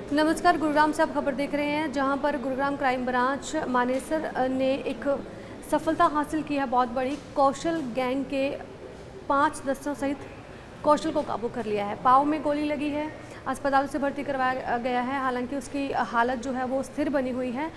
नमस्कार, गुरुग्राम से आप खबर देख रहे हैं, जहां पर गुरुग्राम क्राइम ब्रांच मानेसर ने एक सफलता हासिल की है बहुत बड़ी। कौशल गैंग के 5 सदस्यों सहित कौशल को काबू कर लिया है। पाँव में गोली लगी है, अस्पताल से भर्ती करवाया गया है। हालांकि उसकी हालत जो है वो स्थिर बनी हुई है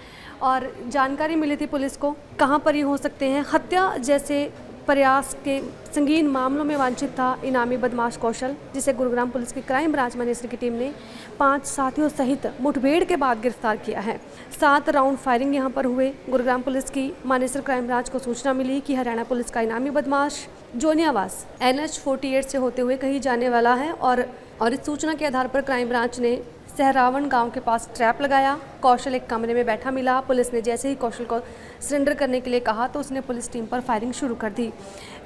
और जानकारी मिली थी पुलिस को कहां पर ये हो सकते हैं। हत्या जैसे प्रयास के संगीन मामलों में वांछित था इनामी बदमाश कौशल, जिसे गुरुग्राम पुलिस की क्राइम ब्रांच मानेसर की टीम ने 5 साथियों सहित मुठभेड़ के बाद गिरफ्तार किया है। 7 राउंड फायरिंग यहां पर हुए। गुरुग्राम पुलिस की मानेसर क्राइम ब्रांच को सूचना मिली कि हरियाणा पुलिस का इनामी बदमाश जोनियावास NH 48 से होते हुए कहीं जाने वाला है और इस सूचना के आधार पर क्राइम ब्रांच ने सहरावण गांव के पास ट्रैप लगाया। कौशल एक कमरे में बैठा मिला। पुलिस ने जैसे ही कौशल को सरेंडर करने के लिए कहा तो उसने पुलिस टीम पर फायरिंग शुरू कर दी।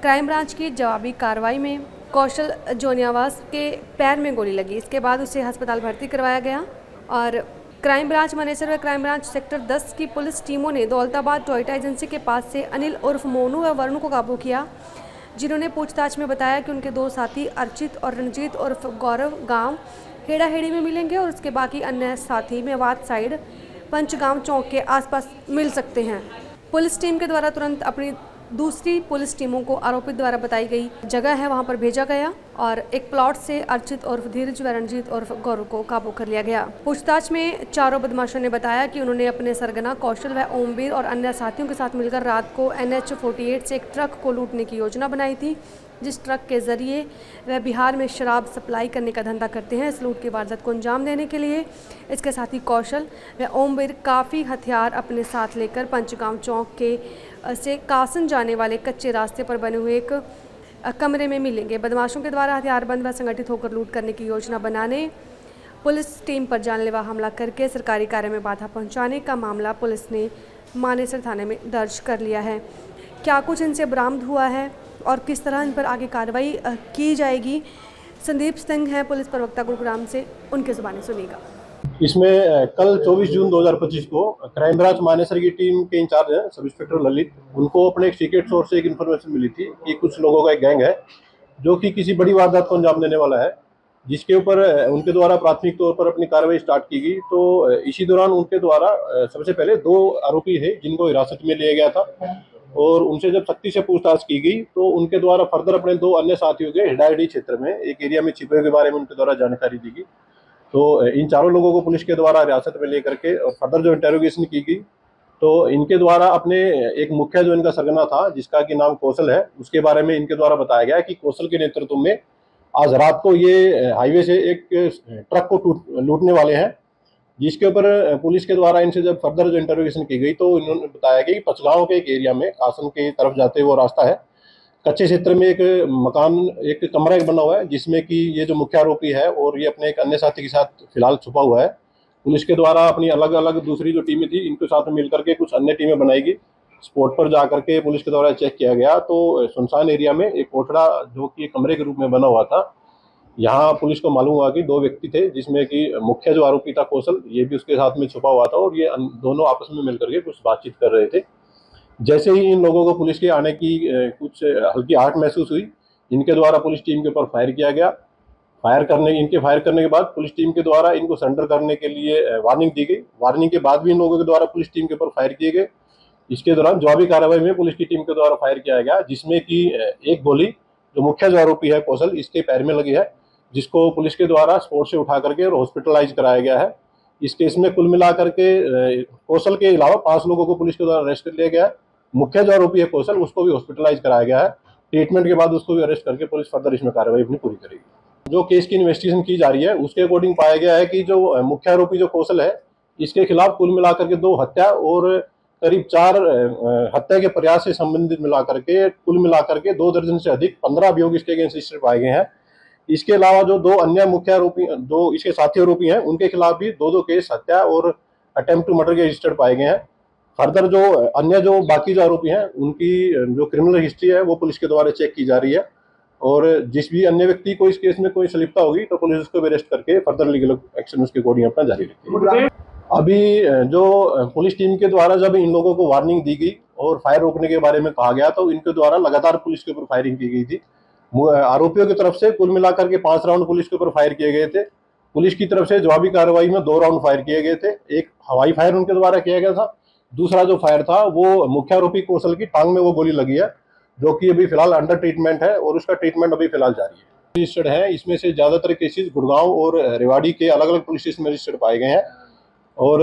क्राइम ब्रांच की जवाबी कार्रवाई में कौशल जोनियावास के पैर में गोली लगी। इसके बाद उसे अस्पताल भर्ती करवाया गया और क्राइम ब्रांच मानेसर व क्राइम ब्रांच सेक्टर 10 की पुलिस टीमों ने दौलताबाद टोयोटा एजेंसी के पास से अनिल उर्फ मोनू व वरुण को काबू किया, जिन्होंने पूछताछ में बताया कि उनके 2 साथी अर्चित और रणजीत उर्फ गौरव गांव हेड़ाहेड़ी में मिलेंगे और उसके बाकी अन्य साथी मेवात साइड पंचगांव चौक के आसपास मिल सकते हैं। पुलिस टीम के द्वारा तुरंत अपनी दूसरी पुलिस टीमों को आरोपित द्वारा बताई गई जगह है वहां पर भेजा गया और एक प्लॉट से अर्चित उर्फ धीरज व रणजीत उर्फ गौरव को काबू कर लिया गया। पूछताछ में चारों बदमाशों ने बताया कि उन्होंने अपने सरगना कौशल व ओमवीर और अन्य साथियों के साथ मिलकर रात को NH 48 से एक ट्रक को लूटने की योजना बनाई थी, जिस ट्रक के जरिए वह बिहार में शराब सप्लाई करने का धंधा करते हैं। इस लूट की वारदात को अंजाम देने के लिए इसके साथी कौशल व ओमवीर काफ़ी हथियार अपने साथ लेकर पंचगांव चौक के से कासन जाने वाले कच्चे रास्ते पर बने हुए एक कमरे में मिलेंगे। बदमाशों के द्वारा हथियारबंद व संगठित होकर लूट करने की योजना बनाने, पुलिस टीम पर जानलेवा हमला करके सरकारी कार्य में बाधा पहुंचाने का मामला पुलिस ने मानेसर थाने में दर्ज कर लिया है। क्या कुछ इनसे बरामद हुआ है और किस तरह इन पर आगे कार्रवाई की जाएगी, संदीप सिंह हैं पुलिस प्रवक्ता गुरुग्राम से, उनकी ज़ुबानी सुनिएगा। इसमें कल 24 जून 2025 को क्राइम ब्रांच मानेसर की टीम के इंचार्ज हैं सब इंस्पेक्टर ललित, उनको अपने एक सीक्रेट सोर्स से एक इन्फॉर्मेशन मिली थी कि कुछ लोगों का एक गैंग है जो कि किसी बड़ी वारदात को अंजाम देने वाला है, जिसके ऊपर उनके द्वारा प्राथमिक तौर पर अपनी कार्रवाई स्टार्ट की गई। तो इसी दौरान उनके द्वारा सबसे पहले 2 आरोपी है जिनको हिरासत में लिया गया था और उनसे जब सख्ती से पूछताछ की गई तो उनके द्वारा फर्दर अपने 2 अन्य साथियों के हेड़ाहेड़ी क्षेत्र में एक एरिया में छिपे के बारे में उनके द्वारा जानकारी दी गई। तो इन चारों लोगों को पुलिस के द्वारा हिरासत में लेकर के और फर्दर जो इंटेरोगेशन की गई तो इनके द्वारा अपने एक मुखिया जो इनका सरगना था जिसका कि नाम कौशल है, उसके बारे में इनके द्वारा बताया गया कि कौशल के नेतृत्व में आज रात को ये हाईवे से एक ट्रक को लूटने वाले हैं, जिसके ऊपर पुलिस के द्वारा इनसे जब फर्दर जो इंटेरोगेशन की गई तो इन्होंने बताया कि पचगांव के एक एरिया में कासन की तरफ जाते वो रास्ता है, कच्चे क्षेत्र में एक मकान एक कमरा बना हुआ है जिसमें कि ये जो मुख्य आरोपी है और ये अपने एक अन्य साथी के साथ फिलहाल छुपा हुआ है। पुलिस के द्वारा अपनी अलग अलग दूसरी जो टीमें थी इनके साथ मिलकर के कुछ अन्य टीमें बनाएगी। स्पॉट पर जाकर के पुलिस के द्वारा चेक किया गया तो सुनसान एरिया में एक कोठड़ा जो कि कमरे के रूप में बना हुआ था, यहाँ पुलिस को मालूम हुआ कि 2 व्यक्ति थे जिसमें कि मुख्य जो आरोपी था कौशल ये भी उसके साथ में छुपा हुआ था और ये दोनों आपस में मिलकर के कुछ बातचीत कर रहे थे। जैसे ही इन लोगों को पुलिस के आने की कुछ हल्की आहट महसूस हुई, इनके द्वारा पुलिस टीम के ऊपर फायर किया गया। फायर करने के बाद पुलिस टीम के द्वारा इनको सरेंडर करने के लिए वार्निंग दी गई। वार्निंग के बाद भी इन लोगों के द्वारा पुलिस टीम के ऊपर फायर किए गए। इसके दौरान जवाबी कार्रवाई में पुलिस की टीम के द्वारा फायर किया गया, जिसमें कि एक गोली जो मुख्य जो आरोपी है कौशल इसके पैर में लगी है, जिसको पुलिस के द्वारा स्पॉट से उठा करके और हॉस्पिटलाइज कराया गया है। इस केस में कुल मिलाकर के कौशल के अलावा 5 लोगों को पुलिस के द्वारा अरेस्ट कर लिया गया है। मुख्य जो आरोपी है कौशल उसको भी हॉस्पिटलाइज कराया गया है। ट्रीटमेंट के बाद उसको भी अरेस्ट करके पुलिस फर्दर इसमें कार्रवाई अपनी पूरी करेगी। जो केस की इन्वेस्टिगेशन की जा रही है उसके अकॉर्डिंग पाया गया है कि जो मुख्य आरोपी जो कौशल है इसके खिलाफ कुल मिलाकर के 2 हत्या और करीब 4 हत्या के प्रयास से संबंधित मिलाकर के कुल मिलाकर के 2 दर्जन से अधिक 15 अभियोग इसके अगेंस्ट रजिस्टर्ड पाए गए हैं। इसके अलावा जो 2 अन्य मुख्य आरोपी जो इसके साथी आरोपी हैं उनके खिलाफ भी 2 केस हत्या और अटेम्प्ट टू मर्डर के रजिस्टर्ड पाए गए हैं। फर्दर जो अन्य जो बाकी जो आरोपी हैं उनकी जो क्रिमिनल हिस्ट्री है वो पुलिस के द्वारा चेक की जा रही है और जिस भी अन्य व्यक्ति को इस केस में कोई संलिप्तता होगी तो पुलिस उसको अरेस्ट करके फर्दर लीगल एक्शन उसके अकॉर्डिंग अपना जारी रखेगी। अभी जो पुलिस टीम के द्वारा जब इन लोगों को वार्निंग दी गई और फायर रोकने के बारे में कहा गया तो इनके द्वारा लगातार पुलिस के ऊपर फायरिंग की गई थी। आरोपियों की तरफ से कुल मिलाकर के 5 राउंड पुलिस के ऊपर फायर किए गए थे पुलिस की तरफ से जवाबी कार्रवाई में 2 राउंड फायर किए गए थे। एक हवाई फायर उनके द्वारा किया गया था, दूसरा जो फायर था वो मुख्य आरोपी कौशल की टांग में वो गोली लगी है, जो कि अभी फिलहाल अंडर ट्रीटमेंट है और उसका ट्रीटमेंट अभी फिलहाल जारी है। रजिस्टर्ड है, इसमें से ज्यादातर केसेस गुड़गांव और रेवाड़ी के अलग अलग पुलिस स्टेशन में रजिस्टर्ड पाए गए हैं और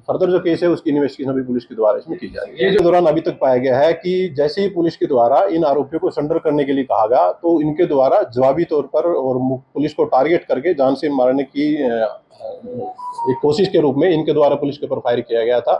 फर्दर जो केस है उसकी इन्वेस्टिगेशन अभी पुलिस के द्वारा इसमें की जा रही है। ये दौरान अभी तक पाया गया है कि जैसे ही पुलिस के द्वारा इन आरोपियों को सरेंडर करने के लिए कहा गया तो इनके द्वारा जवाबी तौर पर और पुलिस को टारगेट करके जान से मारने की एक कोशिश के रूप में इनके द्वारा पुलिस के ऊपर फायर किया गया था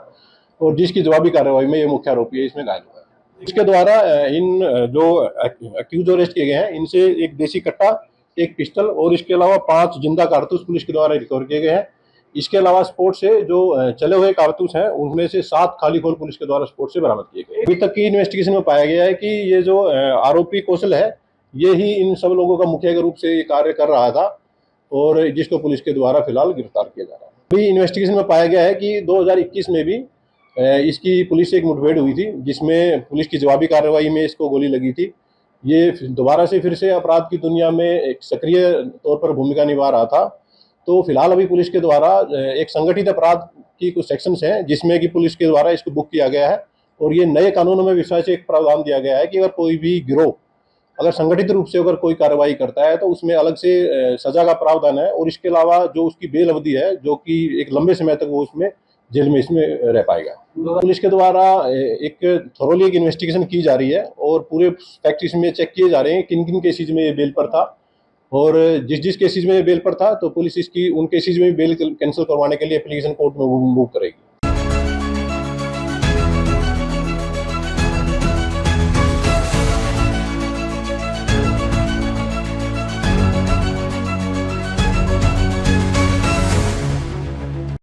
और जिसकी जवाबी कार्रवाई में ये मुख्य आरोपी है इसमें घायल हुआ है। इसके द्वारा इन जो अक्यूज अरेस्ट किए गए हैं इनसे एक देसी कट्टा, एक पिस्टल और इसके अलावा 5 जिंदा कारतूस पुलिस के द्वारा रिकवर किए गए हैं। इसके अलावा स्पोर्ट से जो चले हुए कारतूस हैं उनमें से 7 खाली खोल पुलिस के द्वारा स्पोर्ट से बरामद किए गए। अभी तक की इन्वेस्टिगेशन में पाया गया है कि ये जो आरोपी कौशल है ये ही इन सब लोगों का मुखिया के रूप से ये कार्य कर रहा था और जिसको पुलिस के द्वारा फिलहाल गिरफ्तार किया जा रहा है। अभी इन्वेस्टिगेशन में पाया गया है कि 2021 में भी इसकी पुलिस से एक मुठभेड़ हुई थी जिसमें पुलिस की जवाबी कार्रवाई में इसको गोली लगी थी। ये दोबारा से फिर से अपराध की दुनिया में एक सक्रिय तौर पर भूमिका निभा रहा था। तो फिलहाल अभी पुलिस के द्वारा एक संगठित अपराध की कुछ सेक्शंस हैं जिसमें कि पुलिस के द्वारा इसको बुक किया गया है और ये नए कानूनों में विशेष एक प्रावधान दिया गया है कि अगर कोई भी गिरोह अगर संगठित रूप से अगर कोई कार्रवाई करता है तो उसमें अलग से सजा का प्रावधान है और इसके अलावा जो उसकी बेल अवधि है जो कि एक लंबे समय तक वो उसमें जेल में इसमें रह पाएगा। पुलिस के द्वारा एक थोरोली एक इन्वेस्टिगेशन की जा रही है और पूरे फैक्ट इसमें चेक किए जा रहे हैं किन किन केसेज में ये बेल पर था और जिस जिस केसेज में बेल पर था तो पुलिस इसकी उन केसेज में बेल कैंसिल करवाने के लिए एप्लीकेशन कोर्ट में मूव करेगी।